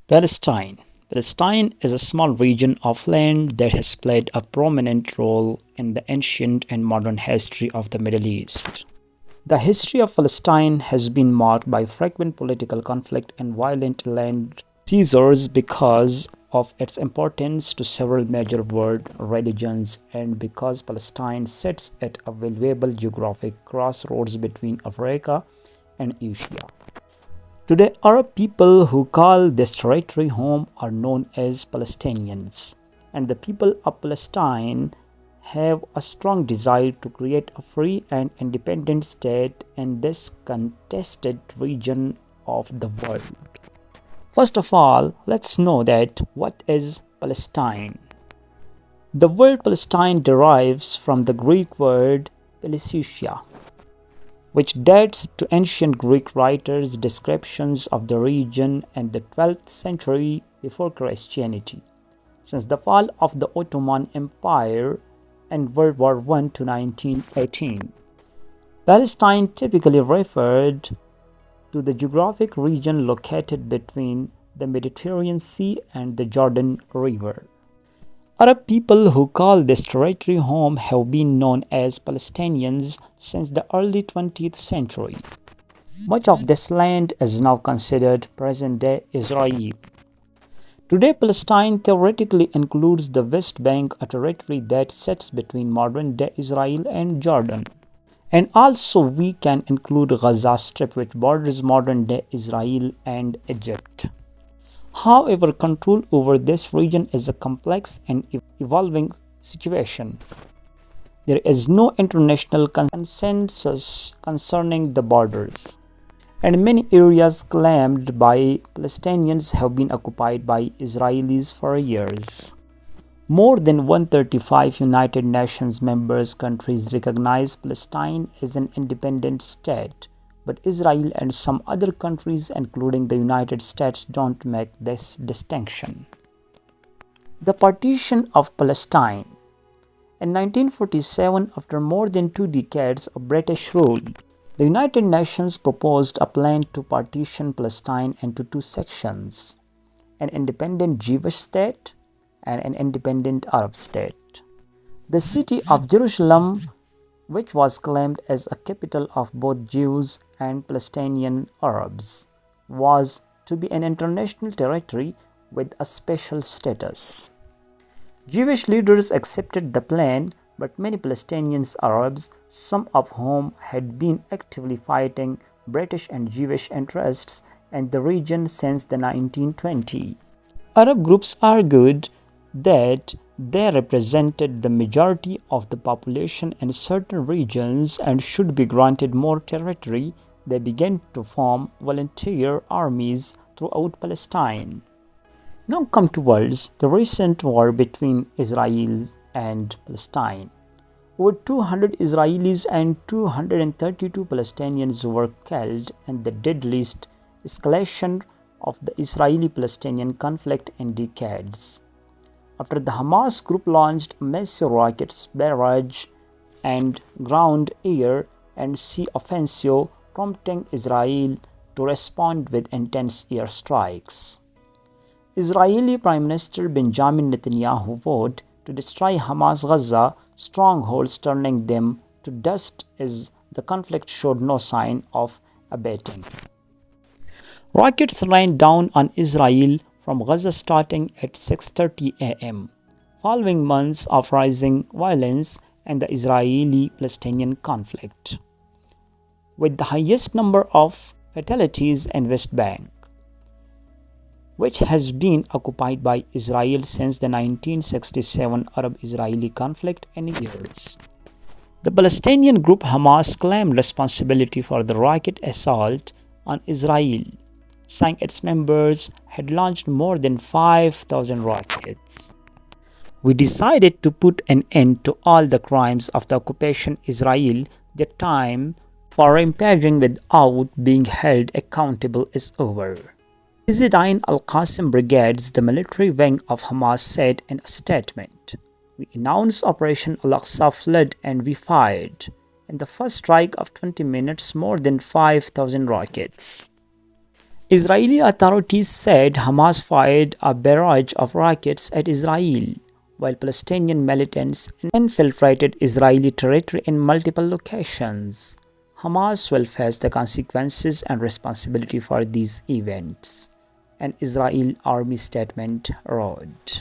Palestine. Palestine is a small region of land that has played a prominent role in the ancient and modern history of the Middle East. The history of Palestine has been marked by frequent political conflict and violent land seizures because of its importance to several major world religions and because Palestine sits at a valuable geographic crossroads between Africa and Asia. Today, Arab people who call this territory home are known as Palestinians, and the people of Palestine have a strong desire to create a free and independent state in this contested region of the world. First of all, let's know that what is Palestine? The word Palestine derives from the Greek word Paleisesia, which dates to ancient Greek writers' descriptions of the region in the 12th century before Christianity. Since the fall of the Ottoman Empire in World War I to 1918, Palestine typically referred to the geographic region located between the Mediterranean Sea and the Jordan River. Arab people who call this territory home have been known as Palestinians since the early 20th century. Much of this land is now considered present-day Israel. Today, Palestine theoretically includes the West Bank, a territory that sits between modern-day Israel and Jordan. And also we can include Gaza Strip, which borders modern-day Israel and Egypt. However, control over this region is a complex and evolving situation. There is no international consensus concerning the borders, and many areas claimed by Palestinians have been occupied by Israelis for years. More than 135 United Nations members countries recognize Palestine as an independent state, but Israel and some other countries, including the United States, don't make this distinction. The partition of Palestine. In 1947, after more than 2 decades of British rule, the United Nations proposed a plan to partition Palestine into 2 sections, an independent Jewish state and an independent Arab state. The city of Jerusalem, which was claimed as a capital of both Jews and Palestinian Arabs, was to be an international territory with a special status. Jewish leaders accepted the plan, but many Palestinian Arabs, some of whom had been actively fighting British and Jewish interests in the region since the 1920s. Arab groups argued that they represented the majority of the population in certain regions and should be granted more territory. They began to form volunteer armies throughout Palestine. Now come towards the recent war between Israel and Palestine. Over 200 Israelis and 232 Palestinians were killed in the deadliest escalation of the Israeli-Palestinian conflict in decades, after the Hamas group launched a massive rockets barrage and ground, air, and sea offensive, prompting Israel to respond with intense airstrikes. Israeli Prime Minister Benjamin Netanyahu vowed to destroy Hamas Gaza strongholds, turning them to dust as the conflict showed no sign of abating. Rockets rained down on Israel from Gaza starting at 6:30 a.m., following months of rising violence in the Israeli-Palestinian conflict, with the highest number of fatalities in West Bank, which has been occupied by Israel since the 1967 Arab-Israeli conflict in years. The Palestinian group Hamas claimed responsibility for the rocket assault on Israel, saying its members had launched more than 5,000 rockets. We decided to put an end to all the crimes of the occupation Israel. The time for rampaging without being held accountable is over. Izzedine al-Qassem brigades, the military wing of Hamas, said in a statement, "We announced Operation Al-Aqsa Flood and we fired, in the first strike of 20 minutes, more than 5,000 rockets." Israeli authorities said Hamas fired a barrage of rockets at Israel, while Palestinian militants infiltrated Israeli territory in multiple locations. Hamas will face the consequences and responsibility for these events, an Israeli army statement wrote.